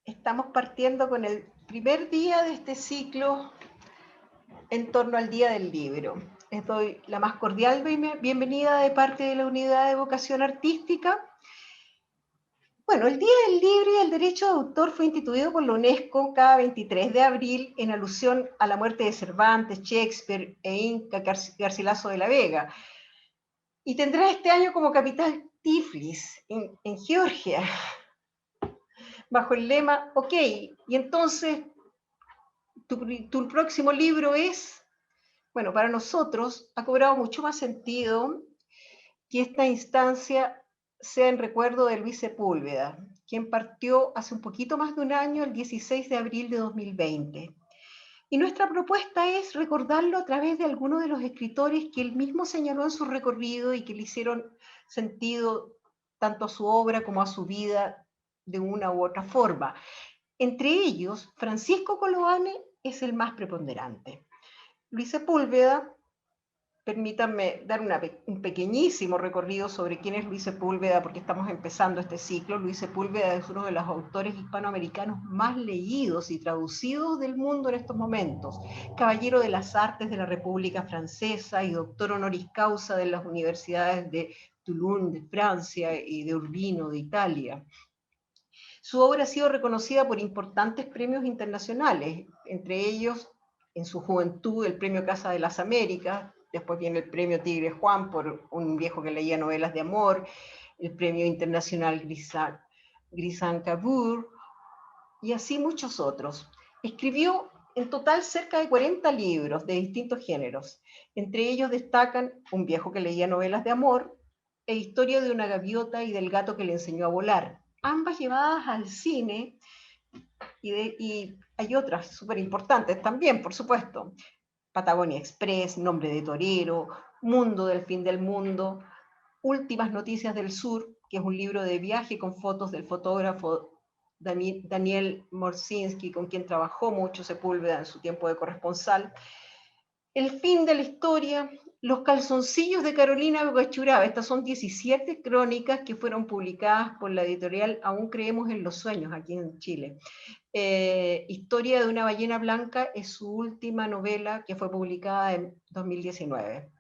Estamos partiendo con el primer día de este ciclo en torno al Día del Libro. Les doy la más cordial bienvenida de parte de la Unidad de Vocación Artística. Bueno, el Día del Libro y el Derecho de Autor fue instituido por la UNESCO cada 23 de abril en alusión a la muerte de Cervantes, Shakespeare e Inca Garcilaso de la Vega. Y tendrá este año como capital Tiflis, en Georgia, bajo el lema, ok, y entonces tu próximo libro es, bueno, para nosotros ha cobrado mucho más sentido que esta instancia sea en recuerdo de Luis Sepúlveda, quien partió hace un poquito más de un año, el 16 de abril de 2020. Y nuestra propuesta es recordarlo a través de algunos de los escritores que él mismo señaló en su recorrido y que le hicieron sentido tanto a su obra como a su vida de una u otra forma. Entre ellos, Francisco Coloane es el más preponderante. Luis Sepúlveda, permítanme dar un pequeñísimo recorrido sobre quién es Luis Sepúlveda, porque estamos empezando este ciclo. Luis Sepúlveda es uno de los autores hispanoamericanos más leídos y traducidos del mundo en estos momentos. Caballero de las Artes de la República Francesa y doctor honoris causa de las universidades de Toulon, de Francia, y de Urbino, de Italia. Su obra ha sido reconocida por importantes premios internacionales, entre ellos, en su juventud, el Premio Casa de las Américas, después viene el Premio Tigre Juan por un viejo que leía novelas de amor, el Premio Internacional Grisan Cavour, y así muchos otros. Escribió en total cerca de 40 libros de distintos géneros. Entre ellos destacan Un viejo que leía novelas de amor e Historia de una gaviota y del gato que le enseñó a volar, ambas llevadas al cine, y hay otras súper importantes también, por supuesto. Patagonia Express, Nombre de Torero, Mundo del Fin del Mundo, Últimas Noticias del Sur, que es un libro de viaje con fotos del fotógrafo Daniel Morsinski, con quien trabajó mucho Sepúlveda en su tiempo de corresponsal. El fin de la historia, Los calzoncillos de Carolina Bocachuraba. Estas son 17 crónicas que fueron publicadas por la editorial Aún Creemos en los Sueños, aquí en Chile. Historia de una ballena blanca es su última novela, que fue publicada en 2019.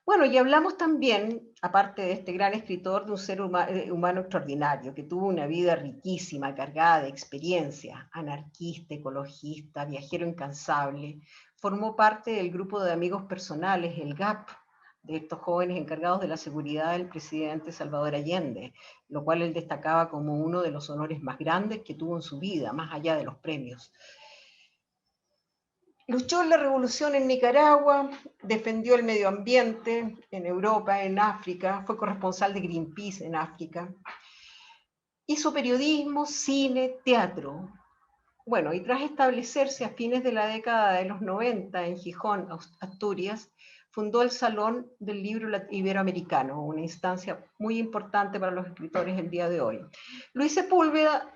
Bueno, y hablamos también, aparte de este gran escritor, de un ser humano extraordinario, que tuvo una vida riquísima, cargada de experiencia, anarquista, ecologista, viajero incansable. Formó parte del grupo de amigos personales, el GAP, de estos jóvenes encargados de la seguridad del presidente Salvador Allende, lo cual él destacaba como uno de los honores más grandes que tuvo en su vida, más allá de los premios. Luchó en la revolución en Nicaragua, defendió el medio ambiente en Europa, en África, fue corresponsal de Greenpeace en África. Hizo periodismo, cine, teatro. Bueno, y tras establecerse a fines de la década de los 90 en Gijón, Asturias, fundó el Salón del Libro Iberoamericano, una instancia muy importante para los escritores el día de hoy. Luis Sepúlveda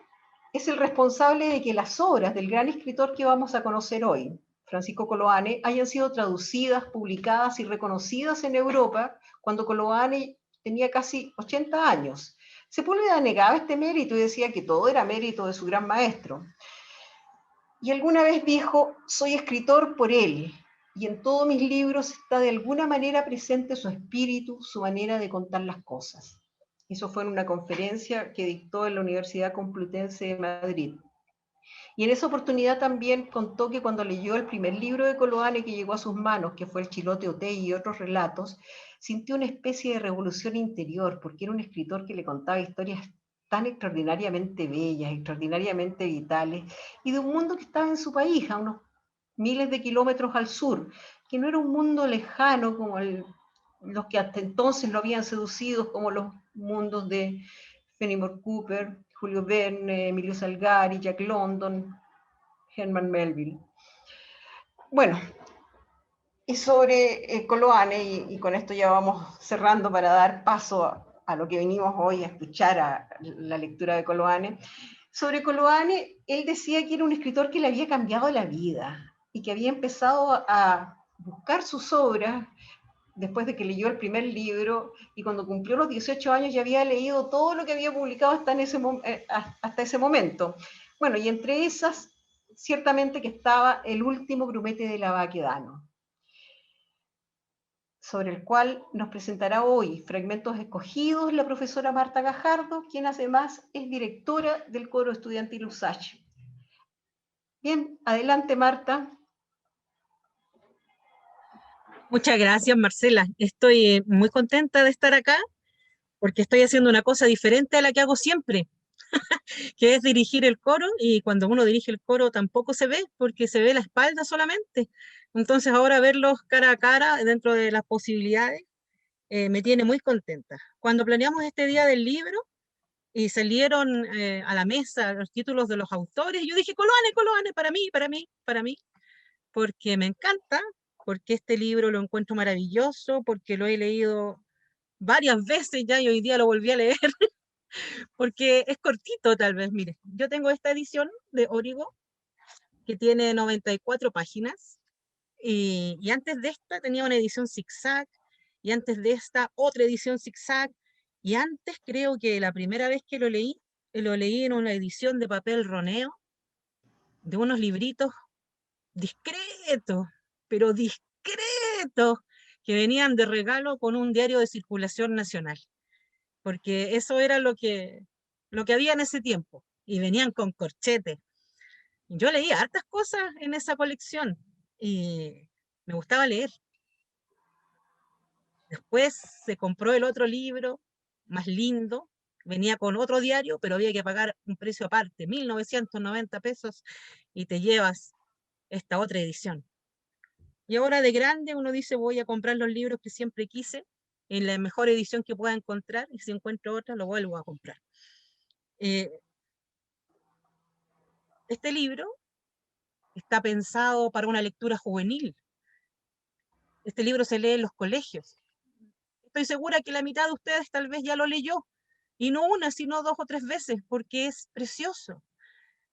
es el responsable de que las obras del gran escritor que vamos a conocer hoy, Francisco Coloane, hayan sido traducidas, publicadas y reconocidas en Europa cuando Coloane tenía casi 80 años. Sepúlveda negaba este mérito y decía que todo era mérito de su gran maestro. Y alguna vez dijo, soy escritor por él, y en todos mis libros está de alguna manera presente su espíritu, su manera de contar las cosas. Eso fue en una conferencia que dictó en la Universidad Complutense de Madrid. Y en esa oportunidad también contó que cuando leyó el primer libro de Coloane que llegó a sus manos, que fue El Chilote Otey y otros relatos, sintió una especie de revolución interior, porque era un escritor que le contaba historias tan extraordinariamente bellas, extraordinariamente vitales, y de un mundo que estaba en su país, a unos miles de kilómetros al sur, que no era un mundo lejano como los que hasta entonces lo habían seducido, como los mundos de Fenimore Cooper, Julio Verne, Emilio Salgari, Jack London, Herman Melville. Bueno, y sobre Coloane, y con esto ya vamos cerrando para dar paso a lo que venimos hoy a escuchar, a la lectura de Coloane. Sobre Coloane, él decía que era un escritor que le había cambiado la vida y que había empezado a buscar sus obras después de que leyó el primer libro, y cuando cumplió los 18 años ya había leído todo lo que había publicado hasta ese momento. Bueno, y entre esas, ciertamente que estaba El último grumete de la Baquedano, sobre el cual nos presentará hoy fragmentos escogidos la profesora Marta Gajardo, quien además es directora del coro estudiantil USACH. Bien, adelante Marta. Muchas gracias, Marcela. Estoy muy contenta de estar acá porque estoy haciendo una cosa diferente a la que hago siempre, que es dirigir el coro, y cuando uno dirige el coro tampoco se ve porque se ve la espalda solamente. Entonces ahora verlos cara a cara dentro de las posibilidades me tiene muy contenta. Cuando planeamos este día del libro y salieron a la mesa los títulos de los autores, yo dije, Coloane, Coloane, para mí, para mí, para mí, porque me encanta, porque este libro lo encuentro maravilloso, porque lo he leído varias veces ya y hoy día lo volví a leer, porque es cortito tal vez. Mire, yo tengo esta edición de Origo que tiene 94 páginas y antes de esta tenía una edición zigzag y antes de esta otra edición zigzag y antes creo que la primera vez que lo leí en una edición de papel roneo de unos libritos discretos, pero discretos, que venían de regalo con un diario de circulación nacional, porque eso era lo que había en ese tiempo, y venían con corchetes. Yo leía hartas cosas en esa colección y me gustaba leer. Después se compró el otro libro, más lindo, venía con otro diario, pero había que pagar un precio aparte, 1990 pesos, y te llevas esta otra edición. Y ahora de grande uno dice, voy a comprar los libros que siempre quise, en la mejor edición que pueda encontrar, y si encuentro otra, lo vuelvo a comprar. Eh, este libro está pensado para una lectura juvenil. Este libro se lee en los colegios. Estoy segura que la mitad de ustedes tal vez ya lo leyó, y no una, sino 2 o 3 veces, porque es precioso.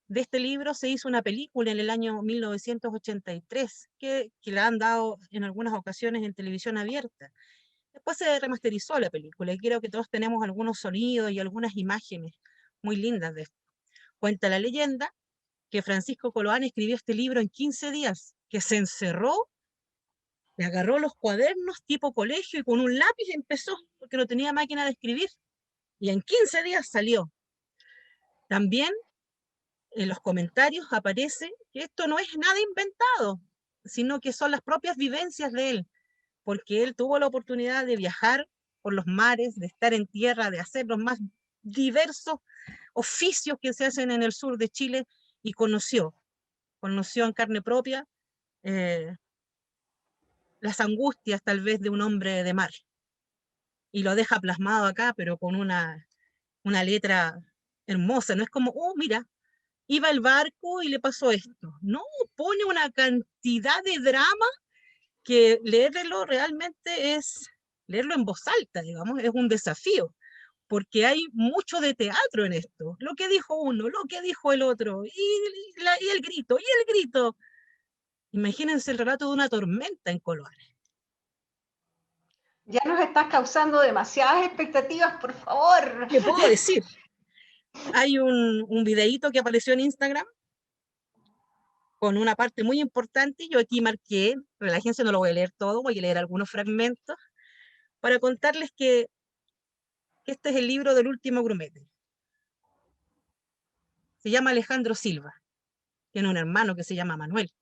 De este libro se hizo una película en el año 1983, que la han dado en algunas ocasiones en televisión abierta. Después se remasterizó la película y creo que todos tenemos algunos sonidos y algunas imágenes muy lindas de esto. Cuenta la leyenda que Francisco Coloane escribió este libro en 15 días, que se encerró, le agarró los cuadernos tipo colegio y con un lápiz empezó, porque no tenía máquina de escribir, y en 15 días salió. También en los comentarios aparece que esto no es nada inventado, sino que son las propias vivencias de él, porque él tuvo la oportunidad de viajar por los mares, de estar en tierra, de hacer los más diversos oficios que se hacen en el sur de Chile, y conoció en carne propia eh, las angustias tal vez de un hombre de mar, y lo deja plasmado acá, pero con una letra hermosa. No es como, oh, mira, iba el barco y le pasó esto. No, pone una cantidad de drama que leerlo realmente es leerlo en voz alta, digamos, es un desafío, porque hay mucho de teatro en esto. Lo que dijo uno, lo que dijo el otro, y el grito, y el grito. Imagínense el relato de una tormenta en Coloane. Ya nos estás causando demasiadas expectativas, por favor. ¿Qué puedo decir? Hay un videíto que apareció en Instagram con una parte muy importante, y yo aquí marqué, relájense, no lo voy a leer todo, voy a leer algunos fragmentos, para contarles que este es el libro del último grumete. Se llama Alejandro Silva, tiene un hermano que se llama Manuel.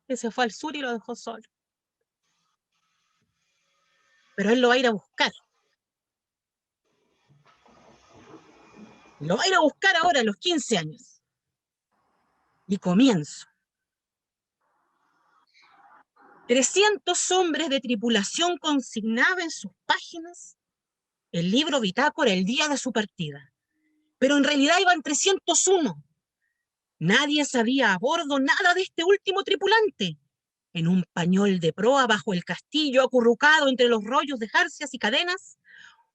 Que se fue al sur y lo dejó solo. Pero él lo va a ir a buscar. Lo va a ir a buscar ahora a los 15 años. Y comienzo. 300 hombres de tripulación consignaba en sus páginas el libro bitácora el día de su partida. Pero en realidad iban 301. Nadie sabía a bordo nada de este último tripulante. En un pañol de proa bajo el castillo, acurrucado entre los rollos de jarcias y cadenas,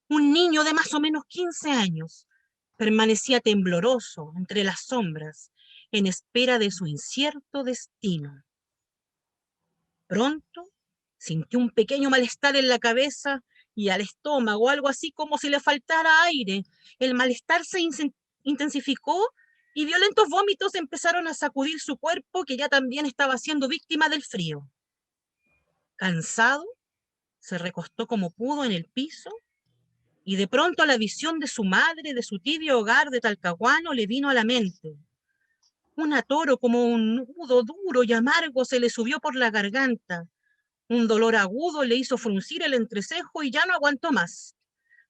un niño de más o menos 15 años permanecía tembloroso entre las sombras en espera de su incierto destino. Pronto sintió un pequeño malestar en la cabeza y al estómago, algo así como si le faltara aire. El malestar se intensificó y violentos vómitos empezaron a sacudir su cuerpo, que ya también estaba siendo víctima del frío. Cansado, se recostó como pudo en el piso y de pronto la visión de su madre, de su tibio hogar de Talcahuano, le vino a la mente. Un atoro como un nudo duro y amargo se le subió por la garganta. Un dolor agudo le hizo fruncir el entrecejo y ya no aguantó más.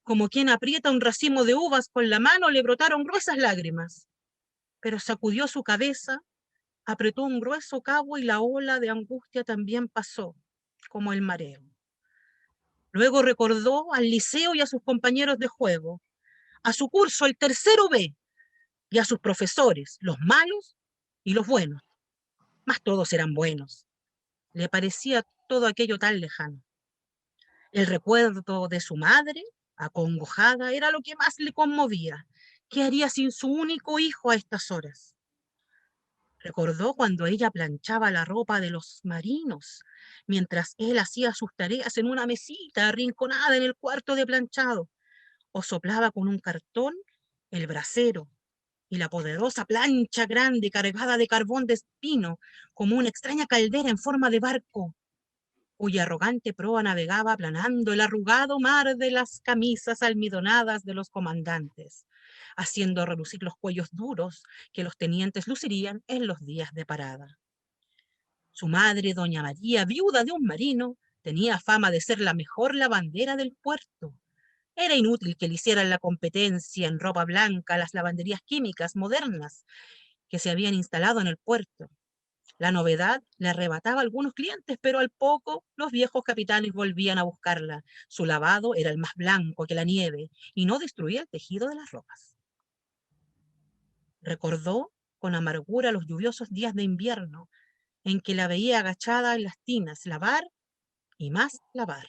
Como quien aprieta un racimo de uvas con la mano, le brotaron gruesas lágrimas. Pero sacudió su cabeza, apretó un grueso cabo y la ola de angustia también pasó, como el mareo. Luego recordó al liceo y a sus compañeros de juego, a su curso, el tercero B, y a sus profesores, los malos y los buenos. Mas todos eran buenos. Le parecía todo aquello tan lejano. El recuerdo de su madre, acongojada, era lo que más le conmovía. ¿Qué haría sin su único hijo a estas horas? Recordó cuando ella planchaba la ropa de los marinos, mientras él hacía sus tareas en una mesita arrinconada en el cuarto de planchado, o soplaba con un cartón el brasero y la poderosa plancha grande cargada de carbón de espino, como una extraña caldera en forma de barco, cuya arrogante proa navegaba aplanando el arrugado mar de las camisas almidonadas de los comandantes, haciendo relucir los cuellos duros que los tenientes lucirían en los días de parada. Su madre, doña María, viuda de un marino, tenía fama de ser la mejor lavandera del puerto. Era inútil que le hicieran la competencia en ropa blanca a las lavanderías químicas modernas que se habían instalado en el puerto. La novedad le arrebataba a algunos clientes, pero al poco los viejos capitanes volvían a buscarla. Su lavado era el más blanco que la nieve y no destruía el tejido de las ropas. Recordó con amargura los lluviosos días de invierno en que la veía agachada en las tinas, lavar y más lavar.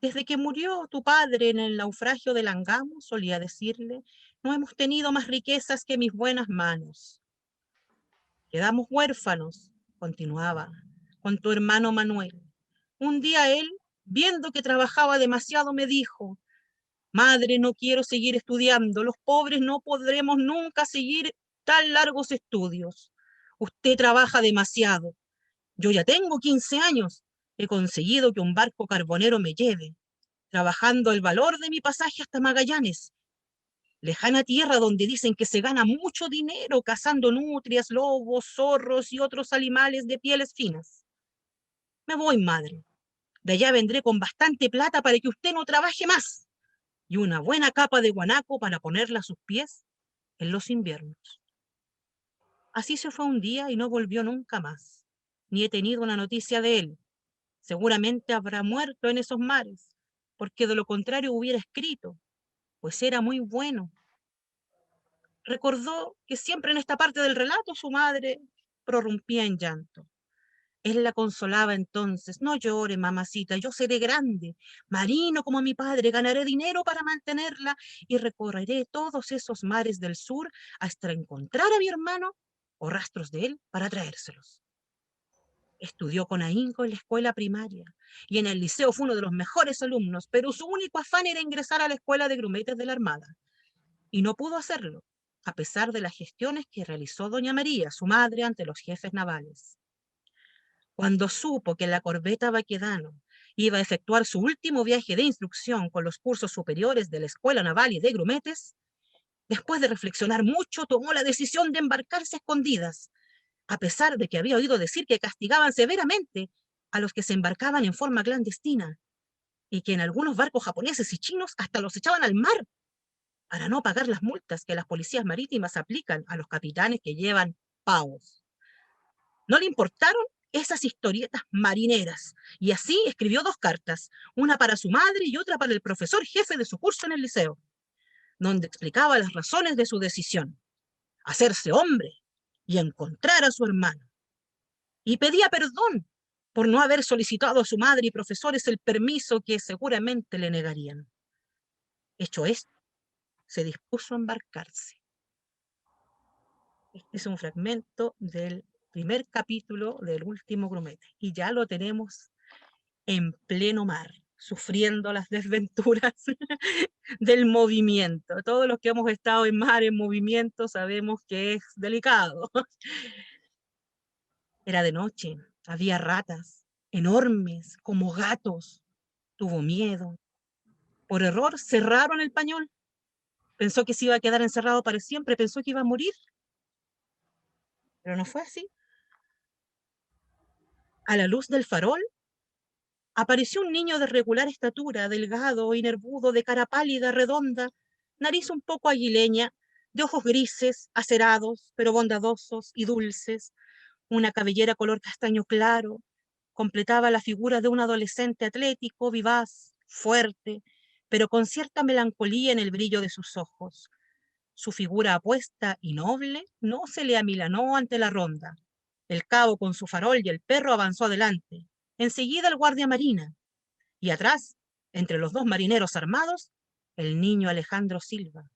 Desde que murió tu padre en el naufragio del Angamo, solía decirle, no hemos tenido más riquezas que mis buenas manos. Quedamos huérfanos, continuaba, con tu hermano Manuel. Un día él, viendo que trabajaba demasiado, me dijo, madre, no quiero seguir estudiando, los pobres no podremos nunca seguir tan largos estudios. Usted trabaja demasiado. Yo ya tengo 15 años, he conseguido que un barco carbonero me lleve, trabajando el valor de mi pasaje hasta Magallanes, lejana tierra donde dicen que se gana mucho dinero cazando nutrias, lobos, zorros y otros animales de pieles finas. Me voy, madre. De allá vendré con bastante plata para que usted no trabaje más y una buena capa de guanaco para ponerla a sus pies en los inviernos. Así se fue un día y no volvió nunca más. Ni he tenido una noticia de él. Seguramente habrá muerto en esos mares, porque de lo contrario hubiera escrito, pues era muy bueno. Recordó que siempre en esta parte del relato su madre prorrumpía en llanto. Él la consolaba entonces, no llore, mamacita, yo seré grande, marino como mi padre, ganaré dinero para mantenerla y recorreré todos esos mares del sur hasta encontrar a mi hermano o rastros de él para traérselos. Estudió con ahínco en la escuela primaria y en el liceo fue uno de los mejores alumnos, pero su único afán era ingresar a la escuela de grumetes de la Armada. Y no pudo hacerlo, a pesar de las gestiones que realizó doña María, su madre, ante los jefes navales. Cuando supo que la corbeta Baquedano iba a efectuar su último viaje de instrucción con los cursos superiores de la Escuela Naval y de Grumetes, después de reflexionar mucho, tomó la decisión de embarcarse a escondidas, a pesar de que había oído decir que castigaban severamente a los que se embarcaban en forma clandestina y que en algunos barcos japoneses y chinos hasta los echaban al mar para no pagar las multas que las policías marítimas aplican a los capitanes que llevan pavos. No le importaron esas historietas marineras y así escribió 2 cartas, una para su madre y otra para el profesor jefe de su curso en el liceo, donde explicaba las razones de su decisión, hacerse hombre y encontrar a su hermano. Y pedía perdón por no haber solicitado a su madre y profesores el permiso que seguramente le negarían. Hecho esto, se dispuso a embarcarse. Este es un fragmento del primer capítulo del último grumete y ya lo tenemos en pleno mar, sufriendo las desventuras del movimiento. Todos los que hemos estado en mar en movimiento sabemos que es delicado. Era de noche, había ratas enormes como gatos. Tuvo miedo. Por error cerraron el pañol. Pensó que se iba a quedar encerrado para siempre, pensó que iba a morir, pero no fue así. A la luz del farol apareció un niño de regular estatura, delgado y nervudo, de cara pálida, redonda, nariz un poco aguileña, de ojos grises, acerados, pero bondadosos y dulces, una cabellera color castaño claro, completaba la figura de un adolescente atlético, vivaz, fuerte, pero con cierta melancolía en el brillo de sus ojos. Su figura apuesta y noble no se le amilanó ante la ronda. El cabo con su farol y el perro avanzó adelante. Enseguida el guardia marina. Y atrás, entre los dos marineros armados, el niño Alejandro Silva,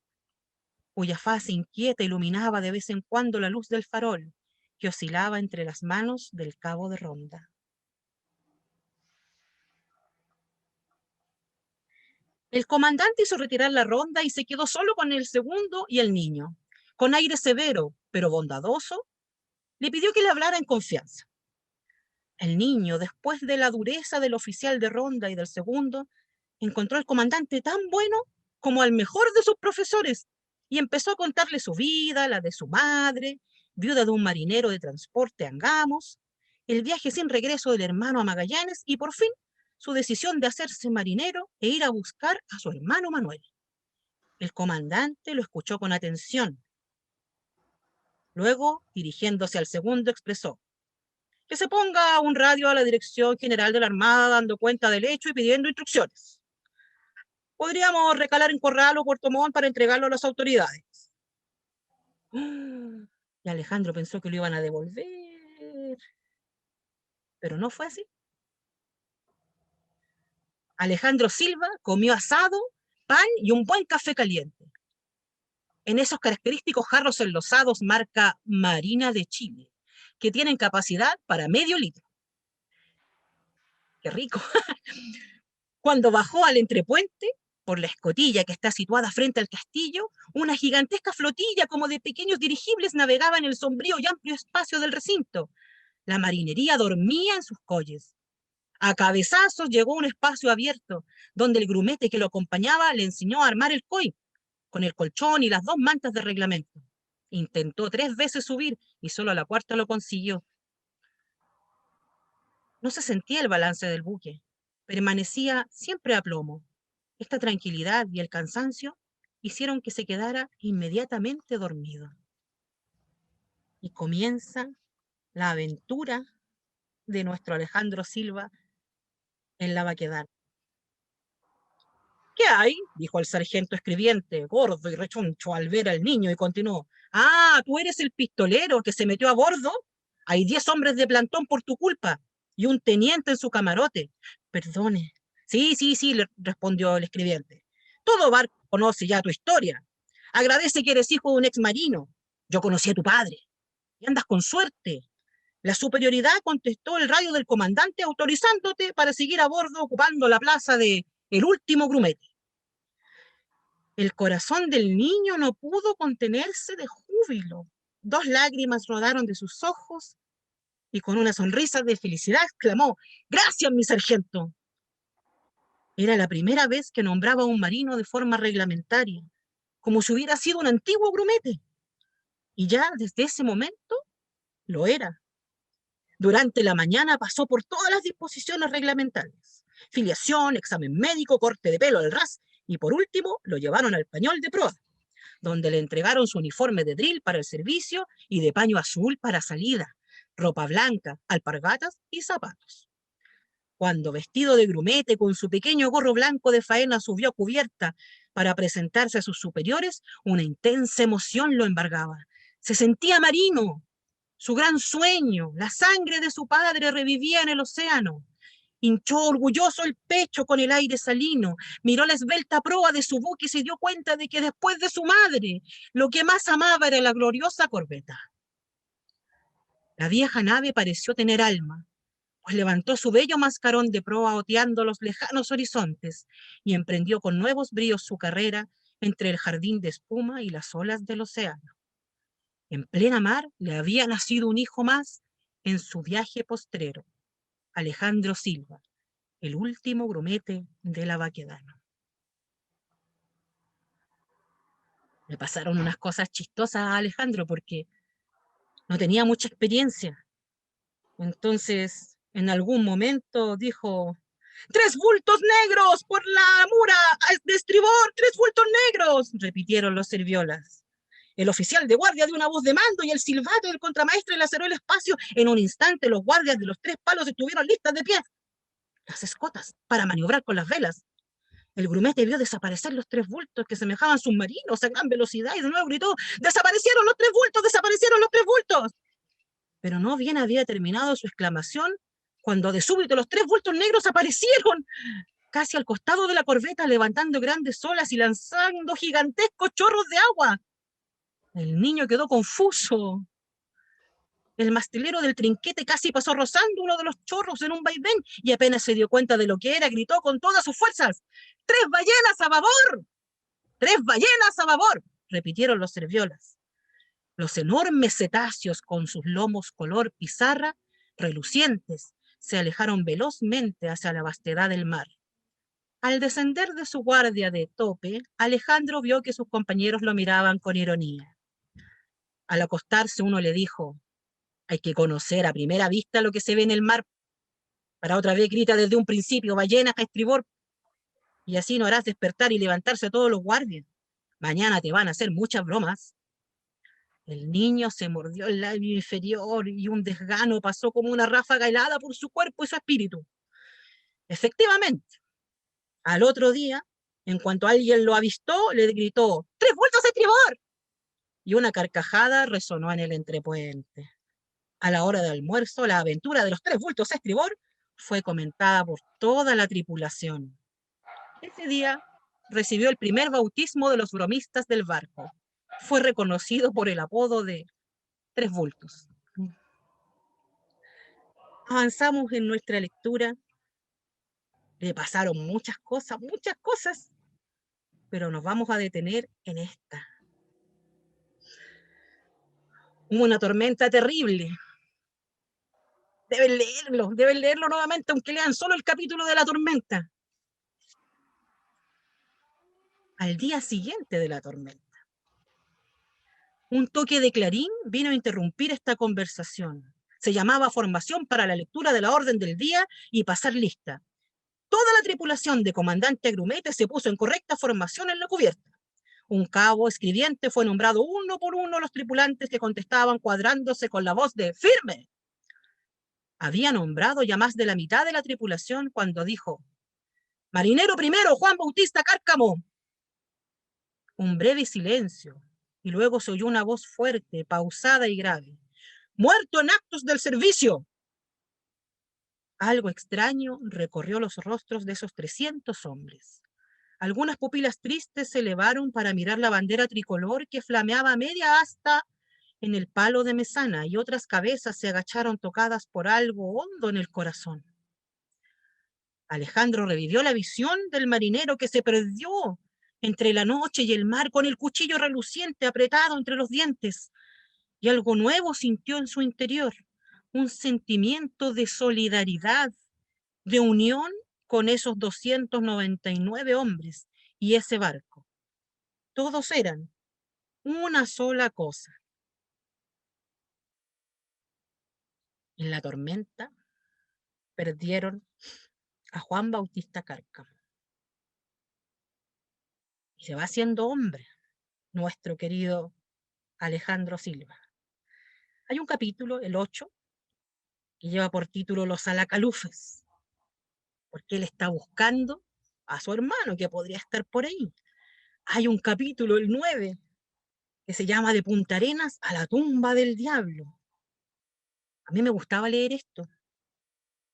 cuya faz inquieta iluminaba de vez en cuando la luz del farol que oscilaba entre las manos del cabo de ronda. El comandante hizo retirar la ronda y se quedó solo con el segundo y el niño. Con aire severo, pero bondadoso, le pidió que le hablara en confianza. El niño, después de la dureza del oficial de ronda y del segundo, encontró al comandante tan bueno como al mejor de sus profesores y empezó a contarle su vida, la de su madre, viuda de un marinero de transporte a Angamos, el viaje sin regreso del hermano a Magallanes y por fin su decisión de hacerse marinero e ir a buscar a su hermano Manuel. El comandante lo escuchó con atención. Luego, dirigiéndose al segundo, expresó: que se ponga un radio a la Dirección General de la Armada dando cuenta del hecho y pidiendo instrucciones. Podríamos recalar en Corral o Puerto Montt para entregarlo a las autoridades. Y Alejandro pensó que lo iban a devolver, pero no fue así. Alejandro Silva comió asado, pan y un buen café caliente, en esos característicos jarros enlosados marca Marina de Chile, que tienen capacidad para medio litro. ¡Qué rico! Cuando bajó al entrepuente, por la escotilla que está situada frente al castillo, una gigantesca flotilla como de pequeños dirigibles navegaba en el sombrío y amplio espacio del recinto. La marinería dormía en sus colles. A cabezazos llegó a un espacio abierto, donde el grumete que lo acompañaba le enseñó a armar el coy, con el colchón y las dos mantas de reglamento. Intentó 3 veces subir y solo a la cuarta lo consiguió. No se sentía el balance del buque. Permanecía siempre a plomo. Esta tranquilidad y el cansancio hicieron que se quedara inmediatamente dormido. Y comienza la aventura de nuestro Alejandro Silva en la Baquedano. ¿Qué hay? Dijo el sargento escribiente, gordo y rechoncho, al ver al niño, y continuó. Ah, tú eres el pistolero que se metió a bordo. Hay 10 hombres de plantón por tu culpa y un teniente en su camarote. Perdone. Sí, le respondió el escribiente. Todo barco conoce ya tu historia. Agradece que eres hijo de un ex marino. Yo conocí a tu padre. Y andas con suerte. La superioridad contestó el radio del comandante autorizándote para seguir a bordo ocupando la plaza de el último grumete. El corazón del niño no pudo contenerse de júbilo. 2 lágrimas rodaron de sus ojos y con una sonrisa de felicidad exclamó: ¡Gracias, mi sargento! Era la primera vez que nombraba a un marino de forma reglamentaria, como si hubiera sido un antiguo grumete. Y ya desde ese momento lo era. Durante la mañana pasó por todas las disposiciones reglamentarias: filiación, examen médico, corte de pelo al ras, y por último lo llevaron al pañol de proa, donde le entregaron su uniforme de drill para el servicio y de paño azul para salida, ropa blanca, alpargatas y zapatos. Cuando, vestido de grumete, con su pequeño gorro blanco de faena, subió a cubierta para presentarse a sus superiores, una intensa emoción lo embargaba. Se sentía marino. Su gran sueño, la sangre de su padre, revivía en el océano. Hinchó orgulloso el pecho con el aire salino, miró la esbelta proa de su buque y se dio cuenta de que después de su madre, lo que más amaba era la gloriosa corbeta. La vieja nave pareció tener alma, pues levantó su bello mascarón de proa oteando los lejanos horizontes y emprendió con nuevos bríos su carrera entre el jardín de espuma y las olas del océano. En plena mar le había nacido un hijo más en su viaje postrero, Alejandro Silva, el último grumete de la Baquedano. Le pasaron unas cosas chistosas a Alejandro porque no tenía mucha experiencia. Entonces, en algún momento dijo: ¡Tres bultos negros por la mura de estribor! ¡Tres bultos negros!, repitieron los serviolas. El oficial de guardia dio una voz de mando y el silbato del contramaestre laceró el espacio. En un instante los guardias de los tres palos estuvieron listas de pie, las escotas, para maniobrar con las velas. El grumete vio desaparecer los tres bultos que semejaban submarinos a gran velocidad y de nuevo gritó: ¡Desaparecieron los tres bultos! ¡Desaparecieron los tres bultos! Pero no bien había terminado su exclamación cuando de súbito los tres bultos negros aparecieron casi al costado de la corbeta, levantando grandes olas y lanzando gigantescos chorros de agua. El niño quedó confuso. El mastelero del trinquete casi pasó rozando uno de los chorros en un vaivén y apenas se dio cuenta de lo que era, gritó con todas sus fuerzas: ¡Tres ballenas a babor! ¡Tres ballenas a babor!, repitieron los serviolas. Los enormes cetáceos con sus lomos color pizarra, relucientes, se alejaron velozmente hacia la vastedad del mar. Al descender de su guardia de tope, Alejandro vio que sus compañeros lo miraban con ironía. Al acostarse uno le dijo: hay que conocer a primera vista lo que se ve en el mar. Para otra vez grita desde un principio: ballenas a estribor. Y así no harás despertar y levantarse a todos los guardias. Mañana te van a hacer muchas bromas. El niño se mordió el labio inferior y un desgano pasó como una ráfaga helada por su cuerpo y su espíritu. Efectivamente, al otro día, en cuanto alguien lo avistó, le gritó: ¡tres vueltas a estribor! Y una carcajada resonó en el entrepuente. A la hora del almuerzo, la aventura de los tres bultos a estribor fue comentada por toda la tripulación. Ese día recibió el primer bautismo de los bromistas del barco. Fue reconocido por el apodo de Tres Bultos. Avanzamos en nuestra lectura. Le pasaron muchas cosas, pero nos vamos a detener en esta. Hubo una tormenta terrible. Deben leerlo nuevamente, aunque lean solo el capítulo de la tormenta. Al día siguiente de la tormenta, un toque de clarín vino a interrumpir esta conversación. Se llamaba formación para la lectura de la orden del día y pasar lista. Toda la tripulación de comandante Grumete se puso en correcta formación en la cubierta. Un cabo escribiente fue nombrado uno por uno los tripulantes que contestaban cuadrándose con la voz de firme. Había nombrado ya más de la mitad de la tripulación cuando dijo: marinero primero, Juan Bautista Cárcamo. Un breve silencio y luego se oyó una voz fuerte, pausada y grave: muerto en actos del servicio. Algo extraño recorrió los rostros de esos 300 hombres. Algunas pupilas tristes se elevaron para mirar la bandera tricolor que flameaba a media asta en el palo de mesana, y otras cabezas se agacharon tocadas por algo hondo en el corazón. Alejandro revivió la visión del marinero que se perdió entre la noche y el mar con el cuchillo reluciente apretado entre los dientes, y algo nuevo sintió en su interior: un sentimiento de solidaridad, de unión con esos 299 hombres y ese barco. Todos eran una sola cosa. En la tormenta perdieron a Juan Bautista Cárcamo. Y se va haciendo hombre nuestro querido Alejandro Silva. Hay un capítulo, el 8, que lleva por título Los Alacalufes, porque él está buscando a su hermano que podría estar por ahí. Hay un capítulo, el 9, que se llama De Punta Arenas a la tumba del diablo. A mí me gustaba leer esto,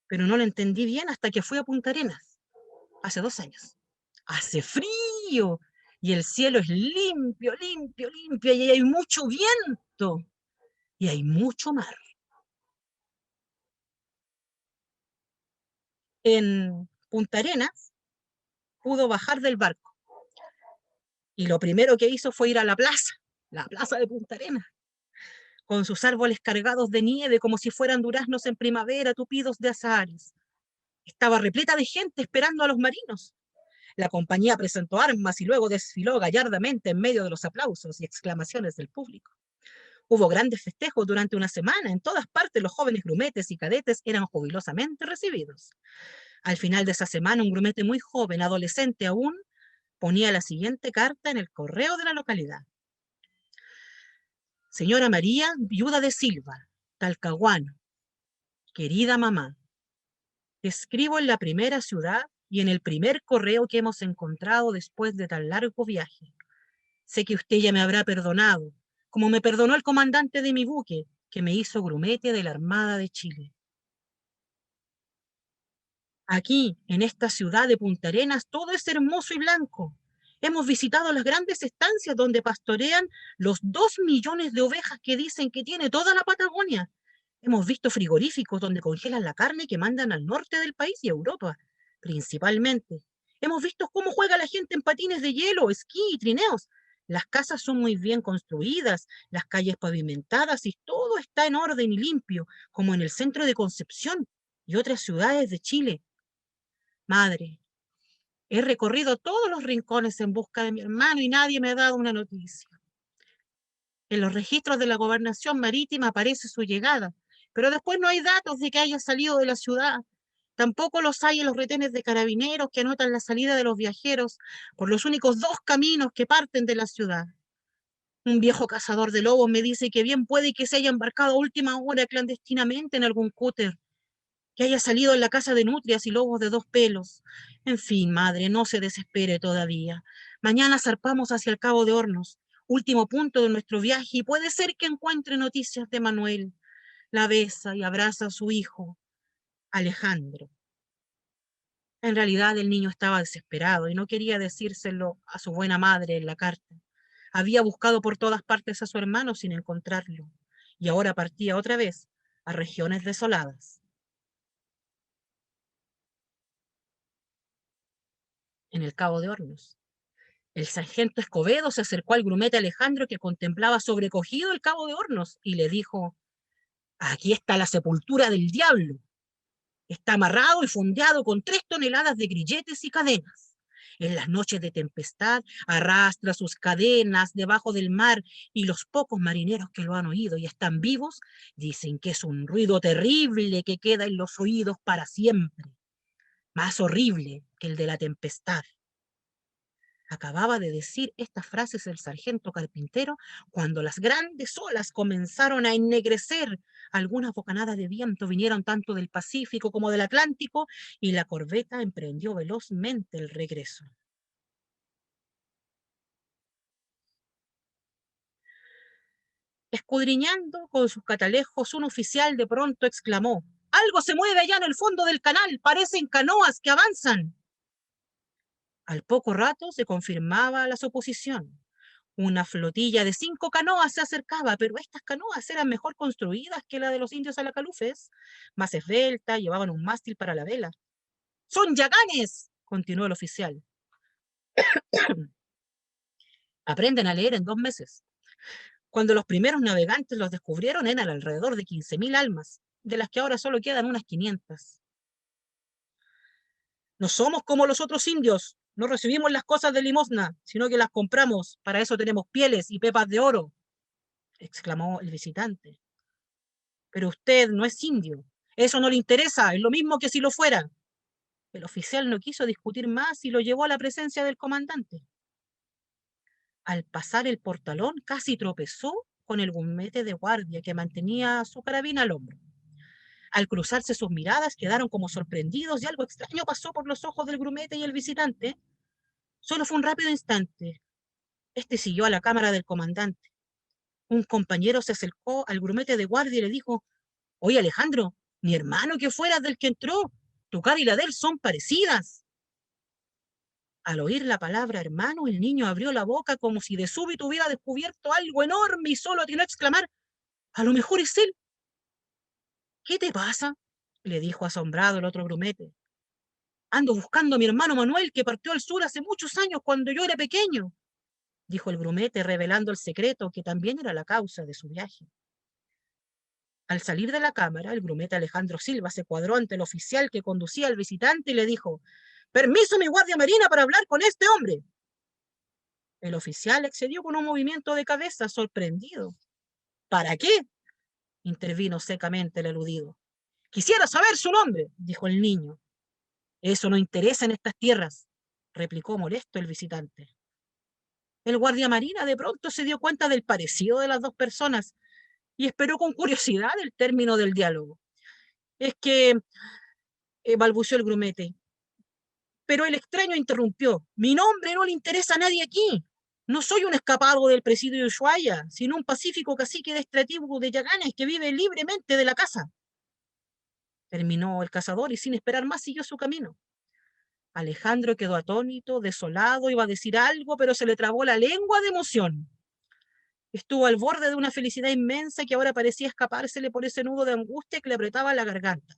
pero no lo entendí bien hasta que fui a Punta Arenas, hace 2 años. Hace frío y el cielo es limpio, y hay mucho viento y hay mucho mar. en Punta Arenas, pudo bajar del barco. Y lo primero que hizo fue ir a la plaza de Punta Arenas, con sus árboles cargados de nieve como si fueran duraznos en primavera, tupidos de azahares. Estaba repleta de gente esperando a los marinos. La compañía presentó armas y luego desfiló gallardamente en medio de los aplausos y exclamaciones del público. Hubo grandes festejos durante una semana. En todas partes los jóvenes grumetes y cadetes eran jubilosamente recibidos. Al final de esa semana, un grumete muy joven, adolescente aún, ponía la siguiente carta en el correo de la localidad. Señora María, viuda de Silva, Talcahuano. Querida mamá, te escribo en la primera ciudad y en el primer correo que hemos encontrado después de tan largo viaje. Sé que usted ya me habrá perdonado, como me perdonó el comandante de mi buque, que me hizo grumete de la Armada de Chile. Aquí, en esta ciudad de Punta Arenas, todo es hermoso y blanco. Hemos visitado las grandes estancias donde pastorean los 2 millones de ovejas que dicen que tiene toda la Patagonia. Hemos visto frigoríficos donde congelan la carne que mandan al norte del país y a Europa, principalmente. Hemos visto cómo juega la gente en patines de hielo, esquí y trineos. Las casas son muy bien construidas, las calles pavimentadas y todo está en orden y limpio, como en el centro de Concepción y otras ciudades de Chile. Madre, he recorrido todos los rincones en busca de mi hermano y nadie me ha dado una noticia. En los registros de la gobernación marítima aparece su llegada, pero después no hay datos de que haya salido de la ciudad. Tampoco los hay en los retenes de carabineros que anotan la salida de los viajeros por los únicos 2 caminos que parten de la ciudad. Un viejo cazador de lobos me dice que bien puede que se haya embarcado a última hora clandestinamente en algún cúter, que haya salido en la casa de nutrias y lobos de 2 pelos. En fin, madre, no se desespere todavía. Mañana zarpamos hacia el Cabo de Hornos, último punto de nuestro viaje, y puede ser que encuentre noticias de Manuel. La besa y abraza a su hijo, Alejandro. En realidad el niño estaba desesperado y no quería decírselo a su buena madre en la carta. Había buscado por todas partes a su hermano sin encontrarlo, y ahora partía otra vez a regiones desoladas. En el Cabo de Hornos, el sargento Escobedo se acercó al grumete Alejandro, que contemplaba sobrecogido el Cabo de Hornos, y le dijo: aquí está la sepultura del diablo. Está amarrado y fondeado con 3 toneladas de grilletes y cadenas. En las noches de tempestad arrastra sus cadenas debajo del mar, y los pocos marineros que lo han oído y están vivos dicen que es un ruido terrible que queda en los oídos para siempre, más horrible que el de la tempestad. Acababa de decir estas frases el sargento Carpintero cuando las grandes olas comenzaron a ennegrecer. Algunas bocanadas de viento vinieron tanto del Pacífico como del Atlántico, y la corbeta emprendió velozmente el regreso. Escudriñando con sus catalejos, un oficial de pronto exclamó: ¡algo se mueve allá en el fondo del canal! ¡Parecen canoas que avanzan! Al poco rato se confirmaba la suposición. Una flotilla de 5 canoas se acercaba, pero estas canoas eran mejor construidas que la de los indios alacalufes, más esbeltas, llevaban un mástil para la vela. ¡Son yaganes!, continuó el oficial. Aprenden a leer en 2 meses. Cuando los primeros navegantes los descubrieron eran alrededor de 15.000 almas, de las que ahora solo quedan unas 500. No somos como los otros indios, no recibimos las cosas de limosna, sino que las compramos, para eso tenemos pieles y pepas de oro, exclamó el visitante. Pero usted no es indio, eso no le interesa, es lo mismo que si lo fuera. El oficial no quiso discutir más y lo llevó a la presencia del comandante. Al pasar el portalón casi tropezó con el grumete de guardia que mantenía su carabina al hombro. Al cruzarse sus miradas quedaron como sorprendidos y algo extraño pasó por los ojos del grumete y el visitante. Solo fue un rápido instante. Este siguió a la cámara del comandante. Un compañero se acercó al grumete de guardia y le dijo: oye, Alejandro, mi hermano que fuera del que entró, tu cara y la de él son parecidas. Al oír la palabra hermano, el niño abrió la boca como si de súbito hubiera descubierto algo enorme y solo atinó a exclamar: a lo mejor es él. ¿Qué te pasa?, le dijo asombrado el otro grumete. Ando buscando a mi hermano Manuel, que partió al sur hace muchos años cuando yo era pequeño, dijo el grumete, revelando el secreto que también era la causa de su viaje. Al salir de la cámara, el grumete Alejandro Silva se cuadró ante el oficial que conducía al visitante y le dijo: «Permiso, mi guardia marina, para hablar con este hombre». El oficial accedió con un movimiento de cabeza sorprendido. «¿Para qué?», intervino secamente el eludido. «Quisiera saber su nombre», dijo el niño. «Eso no interesa en estas tierras», replicó molesto el visitante. El guardia marina de pronto se dio cuenta del parecido de las dos personas y esperó con curiosidad el término del diálogo. «Es que», balbuceó el grumete. Pero el extraño interrumpió: «Mi nombre no le interesa a nadie aquí. No soy un escapado del presidio de Ushuaia, sino un pacífico cacique de esta tribu de Yaganes que vive libremente de la caza». Terminó el cazador y sin esperar más siguió su camino. Alejandro quedó atónito, desolado, iba a decir algo, pero se le trabó la lengua de emoción. Estuvo al borde de una felicidad inmensa que ahora parecía escapársele por ese nudo de angustia que le apretaba la garganta.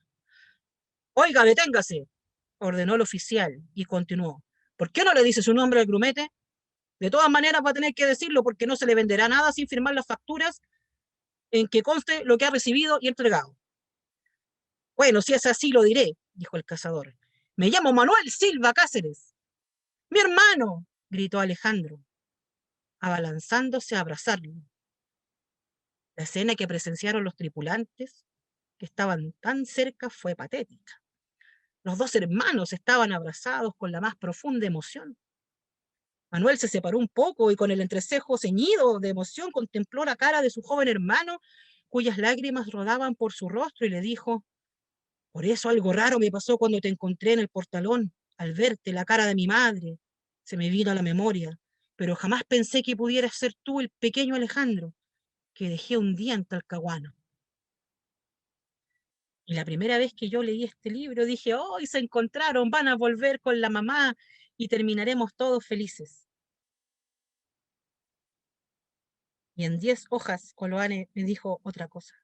«Oiga, deténgase», ordenó el oficial y continuó. «¿Por qué no le dice su nombre al grumete? De todas maneras va a tener que decirlo porque no se le venderá nada sin firmar las facturas en que conste lo que ha recibido y entregado». «Bueno, si es así lo diré», dijo el cazador. «Me llamo Manuel Silva Cáceres». «Mi hermano», gritó Alejandro, abalanzándose a abrazarlo. La escena que presenciaron los tripulantes, que estaban tan cerca, fue patética. Los dos hermanos estaban abrazados con la más profunda emoción. Manuel se separó un poco y con el entrecejo ceñido de emoción contempló la cara de su joven hermano, cuyas lágrimas rodaban por su rostro, y le dijo: «Por eso algo raro me pasó cuando te encontré en el portalón. Al verte la cara de mi madre, se me vino a la memoria, pero jamás pensé que pudieras ser tú el pequeño Alejandro, que dejé un día en Talcahuano». Y la primera vez que yo leí este libro dije: «Hoy se encontraron, van a volver con la mamá y terminaremos todos felices». Y en 10 hojas Coloane me dijo otra cosa.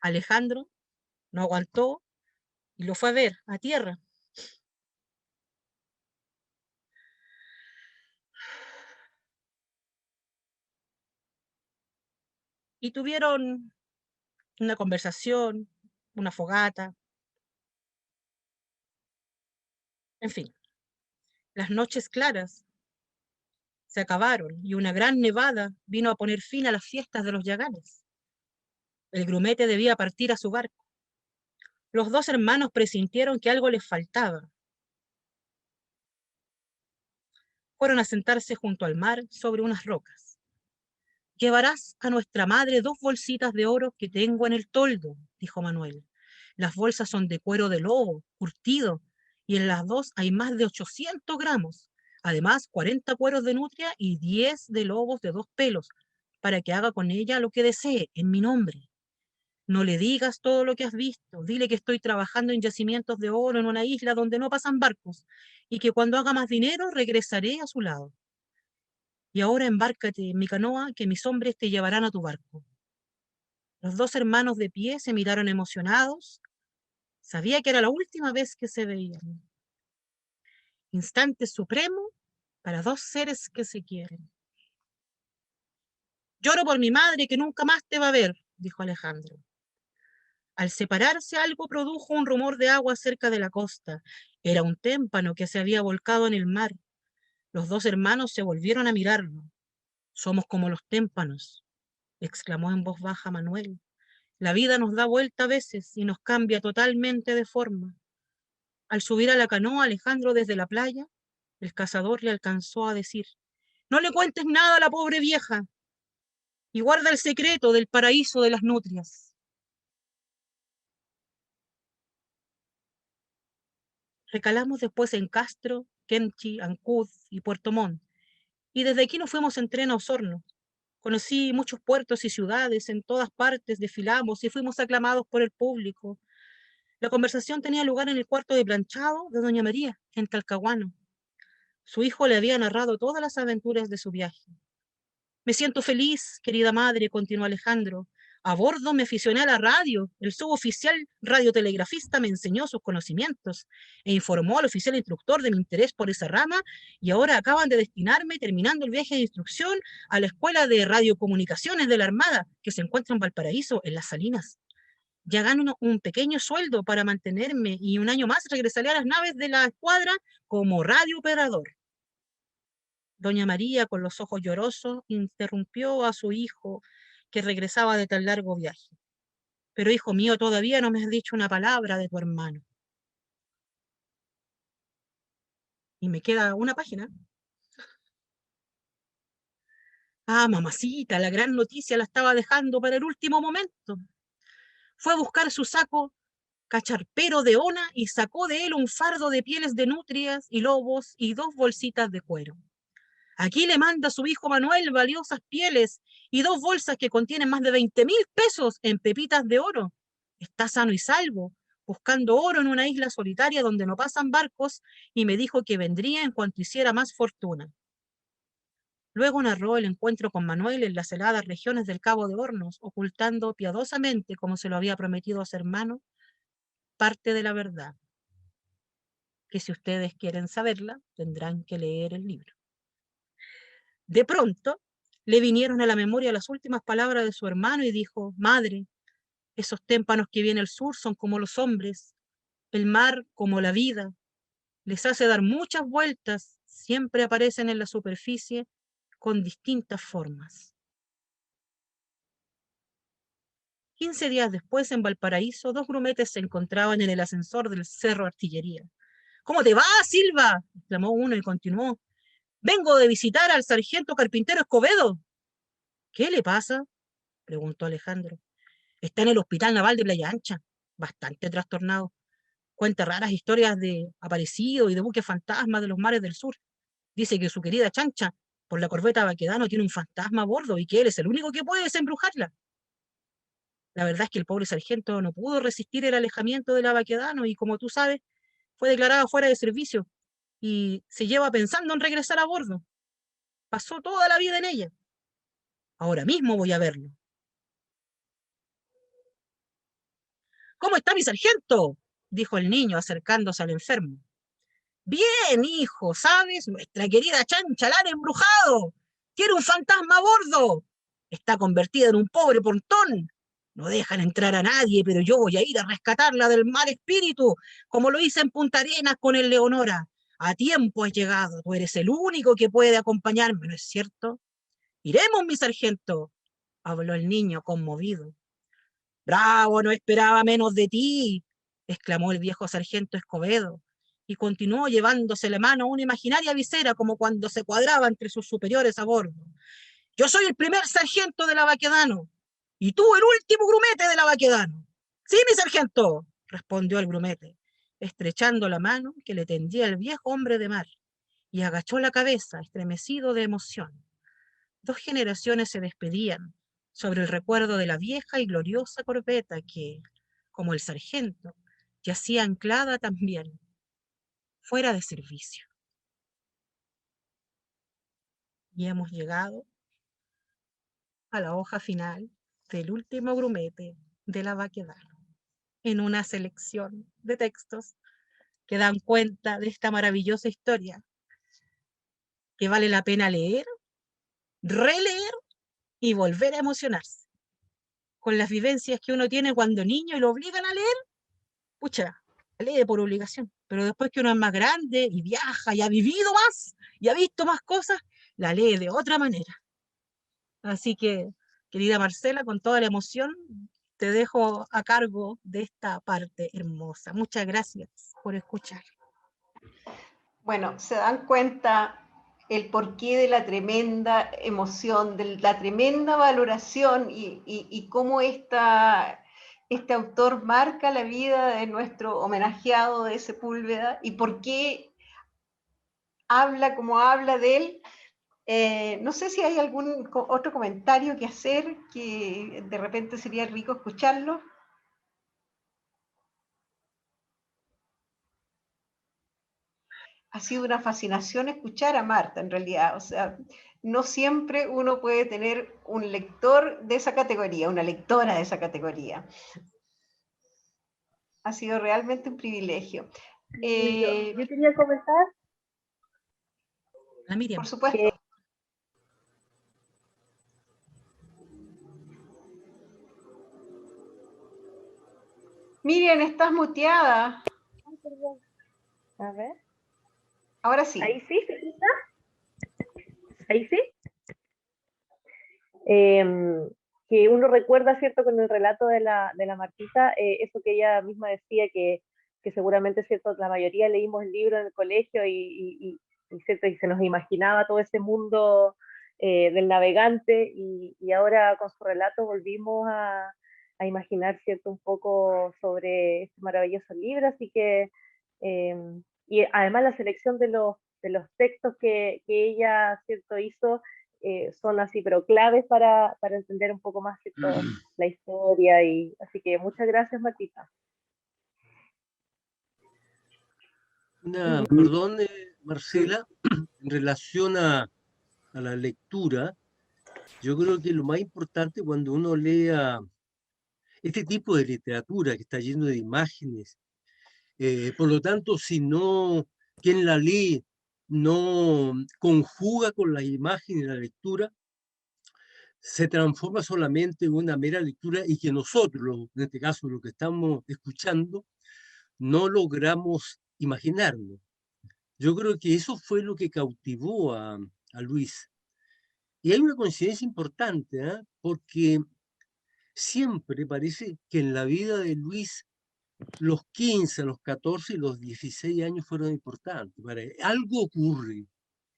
Alejandro no aguantó y lo fue a ver a tierra. Y tuvieron una conversación, una fogata, en fin. Las noches claras se acabaron y una gran nevada vino a poner fin a las fiestas de los Yaganes. El grumete debía partir a su barco. Los dos hermanos presintieron que algo les faltaba. Fueron a sentarse junto al mar sobre unas rocas. «Llevarás a nuestra madre 2 bolsitas de oro que tengo en el toldo», dijo Manuel. «Las bolsas son de cuero de lobo, curtido, y en las 2 hay más de 800 gramos. Además, 40 cueros de nutria y 10 de lobos de 2 pelos, para que haga con ella lo que desee, en mi nombre. No le digas todo lo que has visto. Dile que estoy trabajando en yacimientos de oro en una isla donde no pasan barcos, y que cuando haga más dinero regresaré a su lado. Y ahora embárcate en mi canoa, que mis hombres te llevarán a tu barco». Los dos hermanos de pie se miraron emocionados. Sabía que era la última vez que se veían. Instante supremo para 2 seres que se quieren. «Lloro por mi madre, que nunca más te va a ver», dijo Alejandro. Al separarse, algo produjo un rumor de agua cerca de la costa. Era un témpano que se había volcado en el mar. Los dos hermanos se volvieron a mirarlo. «Somos como los témpanos», exclamó en voz baja Manuel. «La vida nos da vuelta a veces y nos cambia totalmente de forma». Al subir a la canoa Alejandro desde la playa, el cazador le alcanzó a decir: «No le cuentes nada a la pobre vieja y guarda el secreto del paraíso de las nutrias». Recalamos después en Castro, Kemchi, Ancud y Puerto Montt, y desde aquí nos fuimos en tren a Osorno. Conocí muchos puertos y ciudades, en todas partes desfilamos y fuimos aclamados por el público. La conversación tenía lugar en el cuarto de planchado de doña María, en Talcahuano. Su hijo le había narrado todas las aventuras de su viaje. «Me siento feliz, querida madre», continuó Alejandro, A bordo me aficioné a la radio. El suboficial radiotelegrafista me enseñó sus conocimientos e informó al oficial instructor de mi interés por esa rama y ahora acaban de destinarme, terminando el viaje de instrucción, a la Escuela de Radiocomunicaciones de la Armada, que se encuentra en Valparaíso, en Las Salinas. Ya gano un pequeño sueldo para mantenerme y un año más regresaré a las naves de la escuadra como radiooperador. Doña María, con los ojos llorosos, interrumpió a su hijo, que regresaba de tan largo viaje. Pero, hijo mío, todavía no me has dicho una palabra de tu hermano. Y me queda una página. Ah, mamacita, la gran noticia la estaba dejando para el último momento. Fue a buscar su saco cacharpero de ona y sacó de él un fardo de pieles de nutrias y lobos y 2 bolsitas de cuero. Aquí le manda a su hijo Manuel valiosas pieles y 2 bolsas que contienen más de 20.000 pesos en pepitas de oro. Está sano y salvo, buscando oro en una isla solitaria donde no pasan barcos, y me dijo que vendría en cuanto hiciera más fortuna. Luego narró el encuentro con Manuel en las heladas regiones del Cabo de Hornos, ocultando piadosamente, como se lo había prometido a su hermano, parte de la verdad, que si ustedes quieren saberla, tendrán que leer el libro. De pronto, le vinieron a la memoria las últimas palabras de su hermano y dijo: madre, esos témpanos que viene al sur son como los hombres, el mar como la vida, les hace dar muchas vueltas, siempre aparecen en la superficie con distintas formas. 15 días después, en Valparaíso, 2 grumetes se encontraban en el ascensor del Cerro Artillería. ¿Cómo te va, Silva?, exclamó uno y continuó: vengo de visitar al sargento Carpintero Escobedo. ¿Qué le pasa?, preguntó Alejandro. Está en el Hospital Naval de Playa Ancha, bastante trastornado. Cuenta raras historias de aparecidos y de buques fantasmas de los mares del sur. Dice que su querida Chancha, por la corbeta Baquedano, tiene un fantasma a bordo y que él es el único que puede desembrujarla. La verdad es que el pobre sargento no pudo resistir el alejamiento de la Baquedano y, como tú sabes, fue declarado fuera de servicio y se lleva pensando en regresar a bordo. Pasó toda la vida en ella. Ahora mismo voy a verlo. ¿Cómo está mi sargento?, dijo el niño acercándose al enfermo. Bien, hijo, ¿sabes? Nuestra querida Chancha la han embrujado. Tiene un fantasma a bordo. Está convertida en un pobre pontón. No dejan entrar a nadie, pero yo voy a ir a rescatarla del mal espíritu, como lo hice en Punta Arenas con el Leonora. A tiempo has llegado. Tú eres el único que puede acompañarme, ¿no es cierto? Iremos, mi sargento, habló el niño conmovido. Bravo, no esperaba menos de ti, exclamó el viejo sargento Escobedo, y continuó llevándose la mano a una imaginaria visera, como cuando se cuadraba entre sus superiores a bordo. Yo soy el primer sargento de la Baquedano, y tú el último grumete de la Baquedano. Sí, mi sargento, respondió el grumete, estrechando la mano que le tendía el viejo hombre de mar, y agachó la cabeza, estremecido de emoción. 2 generaciones se despedían sobre el recuerdo de la vieja y gloriosa corbeta que, como el sargento, yacía anclada también, fuera de servicio. Y hemos llegado a la hoja final del último grumete de la Baquedano, en una selección de textos que dan cuenta de esta maravillosa historia que vale la pena leer, releer y volver a emocionarse con las vivencias que uno tiene cuando niño y lo obligan a leer. Pucha, lee por obligación, pero después que uno es más grande y viaja y ha vivido más y ha visto más cosas, la lee de otra manera. Así que, querida Marcela, con toda la emoción, te dejo a cargo de esta parte hermosa. Muchas gracias por escuchar. Bueno, se dan cuenta el porqué de la tremenda emoción, de la tremenda valoración y cómo este autor marca la vida de nuestro homenajeado de Sepúlveda y por qué habla como habla de él. No sé si hay algún otro comentario que hacer, que de repente sería rico escucharlo. Ha sido una fascinación escuchar a Marta, en realidad. O sea, no siempre uno puede tener un lector de esa categoría, una lectora de esa categoría. Ha sido realmente un privilegio. Yo quería comentar. La Miriam. Por supuesto. Miriam, estás muteada. A ver. Ahora sí. Ahí sí, ¿se escucha? Ahí sí. Que uno recuerda, ¿cierto?, con el relato de la Martita, eso que ella misma decía, que seguramente, ¿cierto?, la mayoría leímos el libro en el colegio ¿cierto?, y se nos imaginaba todo ese mundo del navegante, y ahora con su relato volvimos a imaginar, ¿cierto?, un poco sobre este maravilloso libro, así que, y además la selección de los textos que ella, ¿cierto?, hizo, son así, pero claves para entender un poco más, ¿cierto?, la historia, y así que muchas gracias, Martita. Perdón, Marcela, en relación a la lectura, yo creo que lo más importante cuando uno lea este tipo de literatura que está lleno de imágenes, por lo tanto, si no, quien la lee no conjuga con las imágenes la lectura, se transforma solamente en una mera lectura y que nosotros, en este caso lo que estamos escuchando, no logramos imaginarlo. Yo creo que eso fue lo que cautivó a Luis. Y hay una coincidencia importante, ¿eh? Porque siempre parece que en la vida de Luis los 15, los 14 y los 16 años fueron importantes. Algo ocurre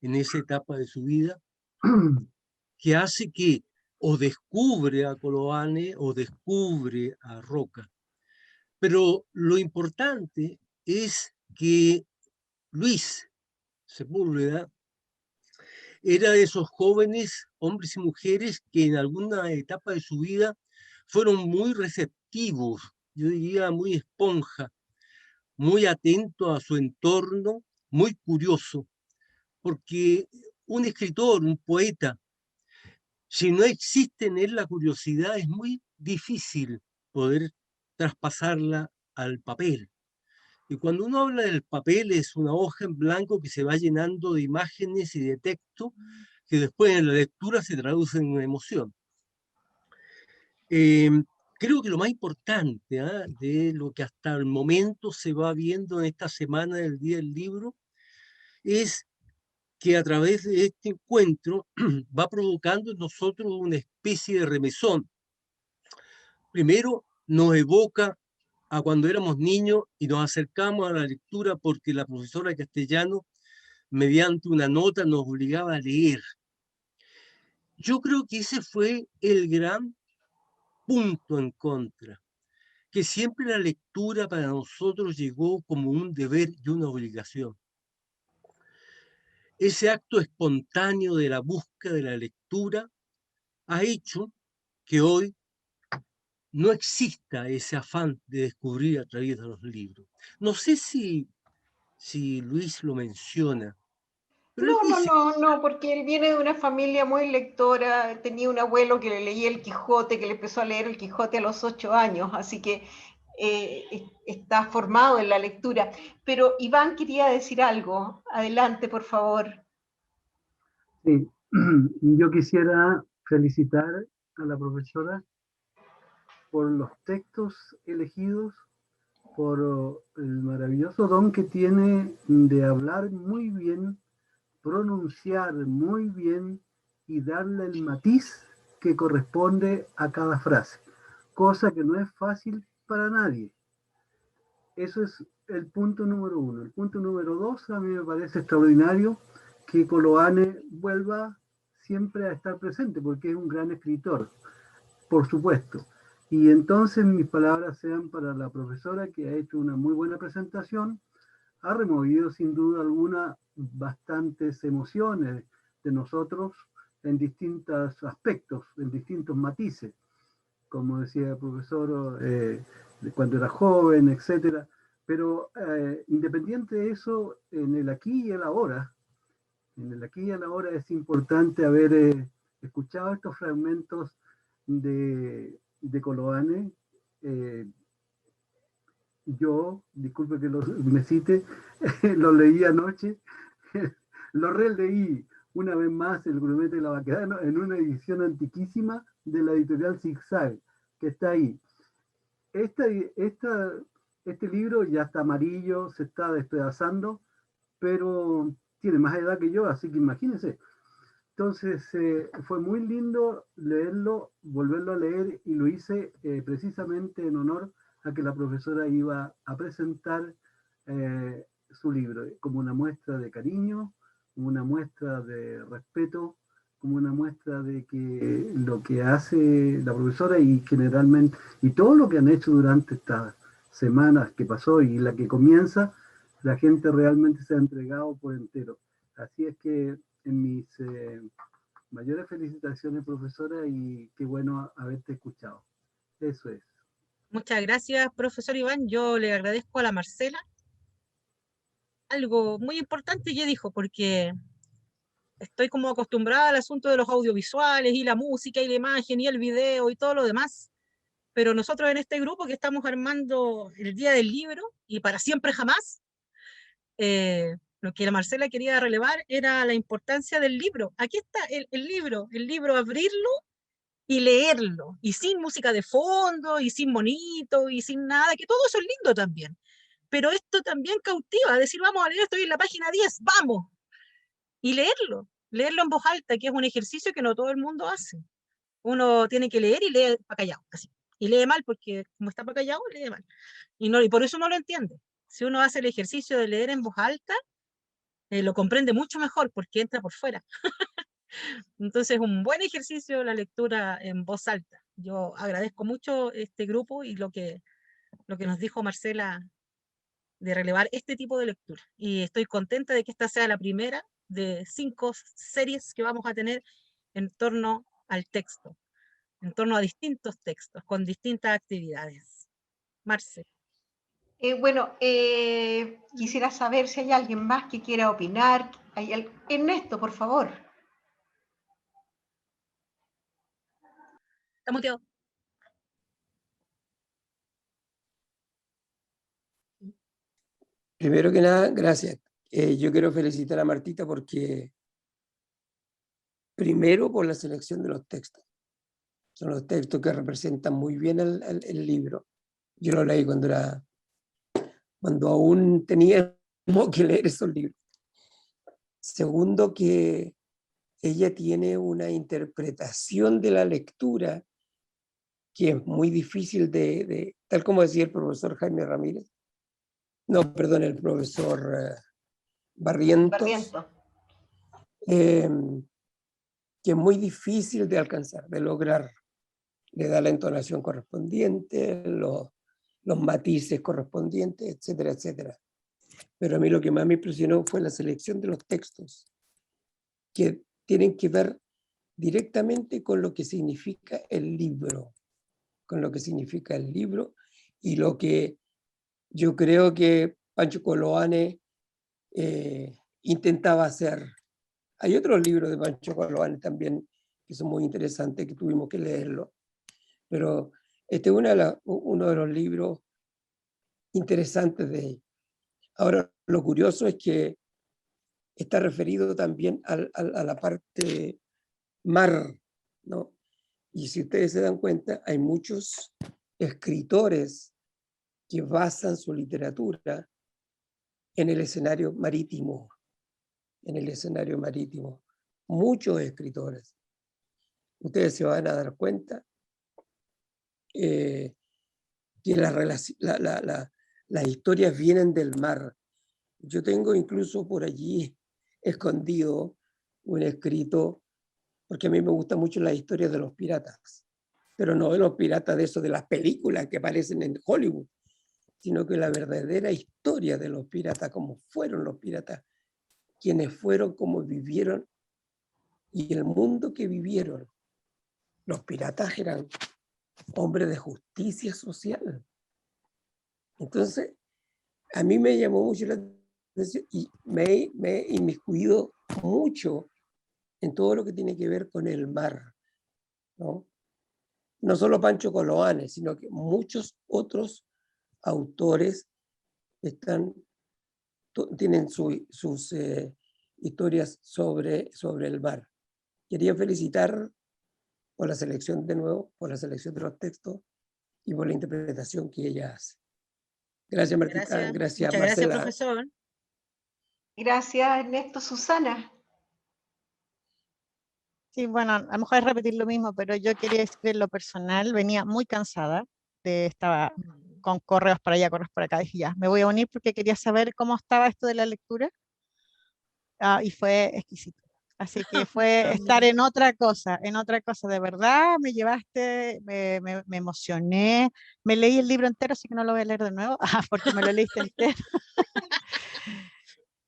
en esa etapa de su vida que hace que o descubre a Coloane o descubre a Roca. Pero lo importante es que Luis Sepúlveda era de esos jóvenes, hombres y mujeres, que en alguna etapa de su vida fueron muy receptivos, yo diría muy esponja, muy atento a su entorno, muy curioso, porque un escritor, un poeta, si no existe en él la curiosidad, es muy difícil poder traspasarla al papel. Y cuando uno habla del papel, es una hoja en blanco que se va llenando de imágenes y de texto que después en la lectura se traducen en una emoción. Creo que lo más importante de lo que hasta el momento se va viendo en esta semana del Día del Libro es que a través de este encuentro va provocando en nosotros una especie de remesón. Primero, nos evoca a cuando éramos niños y nos acercamos a la lectura porque la profesora de castellano, mediante una nota, nos obligaba a leer. Yo creo que ese fue el gran punto en contra, que siempre la lectura para nosotros llegó como un deber y una obligación. Ese acto espontáneo de la búsqueda de la lectura ha hecho que hoy no exista ese afán de descubrir a través de los libros. No sé si Luis lo menciona, pero él dice... No, porque él viene de una familia muy lectora, tenía un abuelo que le leía el Quijote, que le empezó a leer el Quijote a los 8 años, así que está formado en la lectura. Pero Iván quería decir algo. Adelante, por favor. Sí, yo quisiera felicitar a la profesora por los textos elegidos, por el maravilloso don que tiene de hablar muy bien, pronunciar muy bien y darle el matiz que corresponde a cada frase, cosa que no es fácil para nadie. Eso es el punto número uno. El punto número dos, a mí me parece extraordinario que Coloane vuelva siempre a estar presente, porque es un gran escritor, por supuesto. Y entonces mis palabras sean para la profesora, que ha hecho una muy buena presentación, ha removido sin duda alguna bastantes emociones de nosotros en distintos aspectos, en distintos matices, como decía el profesor, de cuando era joven, etcétera. Pero independiente de eso, en el aquí y el ahora, en el aquí y a la hora es importante haber escuchado estos fragmentos de Coloane. Yo, disculpe que me cite, lo leí anoche, lo releí una vez más, El grumete de la Baquedano, en una edición antiquísima de la editorial Zigzag, que está ahí. Este libro ya está amarillo, se está despedazando, pero tiene más edad que yo, así que imagínense. Entonces fue muy lindo leerlo, volverlo a leer, y lo hice precisamente en honor a que la profesora iba a presentar su libro, como una muestra de cariño, como una muestra de respeto, como una muestra de que lo que hace la profesora y generalmente, y todo lo que han hecho durante estas semanas que pasó y la que comienza, la gente realmente se ha entregado por entero. Así es que en mis mayores felicitaciones, profesora, y qué bueno haberte escuchado. Eso es. Muchas gracias, profesor Iván. Yo le agradezco a la Marcela algo muy importante que dijo, porque estoy como acostumbrada al asunto de los audiovisuales y la música y la imagen y el video y todo lo demás, pero nosotros en este grupo que estamos armando el Día del Libro y para siempre jamás, lo que la Marcela quería relevar era la importancia del libro. Aquí está el libro, abrirlo y leerlo, y sin música de fondo, y sin monito, y sin nada, que todo eso es lindo también. Pero esto también cautiva, decir, vamos a leer, estoy en la página 10, vamos, y leerlo en voz alta, que es un ejercicio que no todo el mundo hace. Uno tiene que leer y lee para callado, así. Y lee mal porque como está para callado, lee mal. Y por eso no lo entiende. Si uno hace el ejercicio de leer en voz alta, lo comprende mucho mejor porque entra por fuera. Entonces, un buen ejercicio la lectura en voz alta. Yo agradezco mucho este grupo y lo que nos dijo Marcela de relevar este tipo de lectura. Y estoy contenta de que esta sea la primera de 5 series que vamos a tener en torno al texto, en torno a distintos textos, con distintas actividades. Marce. Quisiera saber si hay alguien más que quiera opinar. Ernesto, por favor. Está muteado. Primero que nada, gracias. Yo quiero felicitar a Martita porque, primero, por la selección de los textos. Son los textos que representan muy bien el libro. Yo lo leí cuando aún teníamos que leer esos libros. Segundo, que ella tiene una interpretación de la lectura que es muy difícil tal como decía el profesor Jaime Ramírez, no, perdón, el profesor Barrientos, que es muy difícil de alcanzar, de lograr. Le da la entonación correspondiente, los matices correspondientes, etcétera, etcétera. Pero a mí lo que más me impresionó fue la selección de los textos, que tienen que ver directamente con lo que significa el libro, y lo que yo creo que Pancho Coloane intentaba hacer. Hay otros libros de Pancho Coloane también que son muy interesantes, que tuvimos que leerlo, pero este es uno de los libros interesantes de ella. Ahora, lo curioso es que está referido también a la parte mar, ¿no? Y si ustedes se dan cuenta, hay muchos escritores que basan su literatura en el escenario marítimo, muchos escritores. Ustedes se van a dar cuenta que las historias vienen del mar. Yo tengo incluso por allí escondido un escrito, porque a mí me gusta mucho la historia de los piratas, pero no de los piratas de esos de las películas que aparecen en Hollywood, sino que la verdadera historia de los piratas, cómo fueron los piratas, quiénes fueron, cómo vivieron y el mundo que vivieron. Los piratas eran hombres de justicia social. Entonces, a mí me llamó mucho la atención y me he inmiscuido mucho en todo lo que tiene que ver con el mar, ¿no? No solo Pancho Coloane, sino que muchos otros autores tienen sus historias sobre el mar. Quería felicitar por la selección, de nuevo, por la selección de los textos y por la interpretación que ella hace. Gracias, Martita. Gracias. Gracias, Muchas gracias, Marcela. profesor. Gracias, Ernesto. Susana. Sí, bueno, a lo mejor es repetir lo mismo, pero yo quería decir en lo personal, venía muy cansada, estaba con correos para allá, correos para acá, dije ya, me voy a unir porque quería saber cómo estaba esto de la lectura, y fue exquisito. Así que fue estar en otra cosa, de verdad, me llevaste, me emocioné, me leí el libro entero, así que no lo voy a leer de nuevo, porque me lo leíste entero.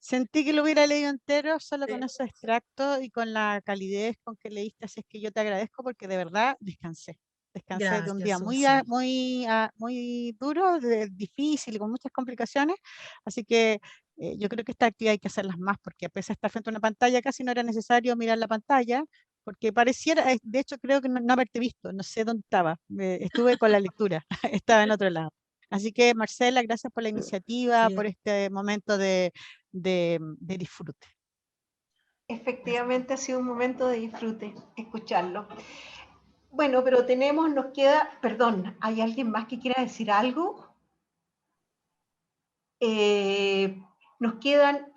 Sentí que lo hubiera leído entero solo con esos extractos y con la calidez con que leíste, así es que yo te agradezco porque de verdad descansé. Descansé de un día Gracias, muy duro, difícil y con muchas complicaciones, así que yo creo que esta actividad hay que hacerlas más porque a pesar de estar frente a una pantalla casi no era necesario mirar la pantalla, porque pareciera, de hecho creo que no haberte visto, no sé dónde estaba, estuve con la lectura, estaba en otro lado. Así que Marcela, gracias por la iniciativa, Sí. por este momento de disfrute. Efectivamente ha sido un momento de disfrute escucharlo. Bueno, pero nos queda, perdón, ¿hay alguien más que quiera decir algo? Nos quedan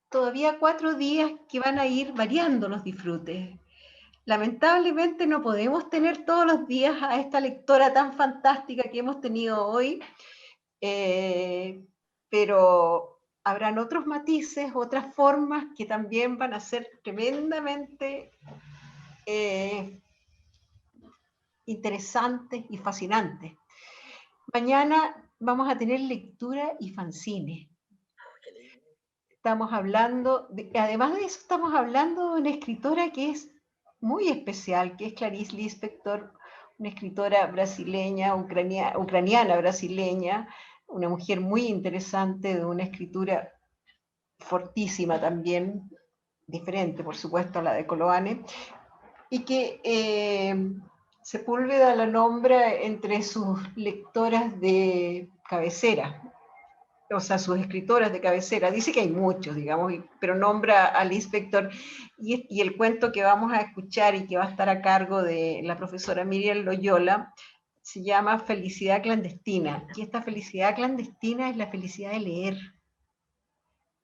todavía 4 días que van a ir variando los disfrutes. Lamentablemente no podemos tener todos los días a esta lectora tan fantástica que hemos tenido hoy, pero habrán otros matices, otras formas que también van a ser tremendamente interesantes y fascinantes. Mañana vamos a tener lectura y fanzine. Estamos hablando, además de eso, estamos hablando de una escritora que es muy especial, que es Clarice Lispector, una escritora brasileña, ucraniana brasileña, una mujer muy interesante, de una escritura fortísima también, diferente por supuesto a la de Coloane, y que Sepúlveda la nombra entre sus lectoras de cabecera, o sea, sus escritoras de cabecera. Dice que hay muchos, digamos, pero nombra al inspector. Y el cuento que vamos a escuchar y que va a estar a cargo de la profesora Miriam Loyola se llama Felicidad Clandestina. Y esta felicidad clandestina es la felicidad de leer.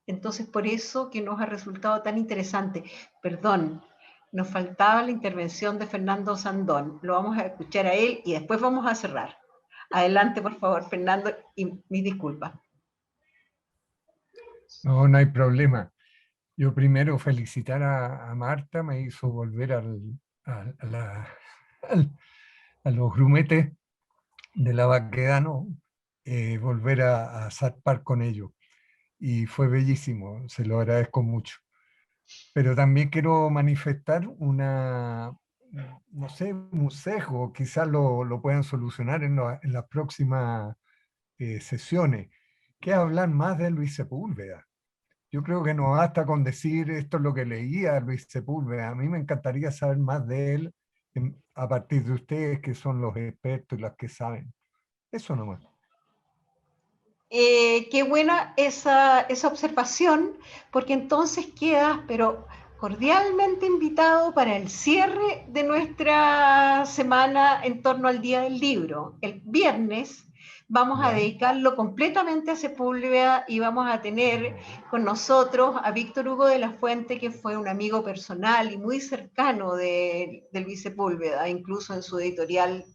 Entonces, por eso que nos ha resultado tan interesante. Perdón, nos faltaba la intervención de Fernando Sandón. Lo vamos a escuchar a él y después vamos a cerrar. Adelante, por favor, Fernando, y mis disculpas. No, no hay problema. Yo primero felicitar a Marta, me hizo volver a los grumetes de la Baquedano, volver a zarpar con ellos. Y fue bellísimo, se lo agradezco mucho. Pero también quiero manifestar no sé, un sesgo, quizás lo puedan solucionar en las próximas sesiones, que hablar más de Luis Sepúlveda. Yo creo que no basta con decir esto es lo que leía Luis Sepúlveda. A mí me encantaría saber más de él a partir de ustedes, que son los expertos y las que saben. Eso nomás. Qué buena esa observación, porque entonces quedas, pero cordialmente invitado para el cierre de nuestra semana en torno al Día del Libro. El viernes vamos a dedicarlo completamente a Sepúlveda y vamos a tener con nosotros a Víctor Hugo de la Fuente, que fue un amigo personal y muy cercano de Luis Sepúlveda, incluso en su editorial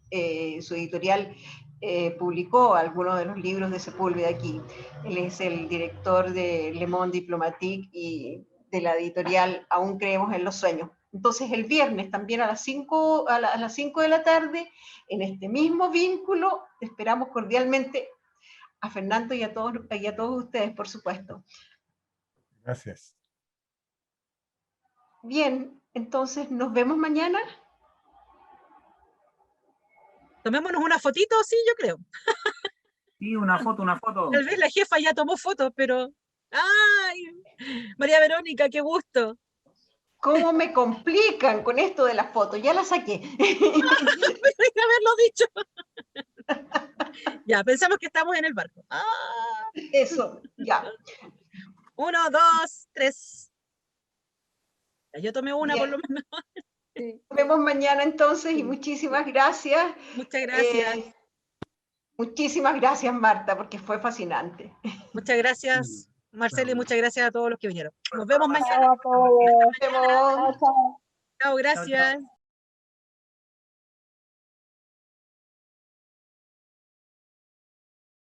publicó algunos de los libros de Sepúlveda aquí. Él es el director de Le Monde Diplomatique y de la editorial Aún Creemos en los Sueños. Entonces el viernes también a las 5 de la tarde, en este mismo vínculo, esperamos cordialmente a Fernando y a todos ustedes, por supuesto. Gracias. Bien, entonces nos vemos mañana. Tomémonos una fotito, sí, yo creo. Sí, una foto. Tal vez la jefa ya tomó fotos, pero... ¡Ay! María Verónica, qué gusto. ¿Cómo me complican con esto de las fotos? Ya las saqué. Tendría que haberlo dicho. Ya, pensamos que estamos en el barco. ¡Ah! Eso, ya. 1, 2, 3. Ya, yo tomé una por lo menos. Nos vemos mañana entonces y muchísimas gracias. Muchas gracias. Muchísimas gracias, Marta, porque fue fascinante. Muchas gracias, Marcela, y muchas gracias a todos los que vinieron. Nos vemos mañana. Chao a todos. Nos vemos. Chao, chao. Chao, gracias.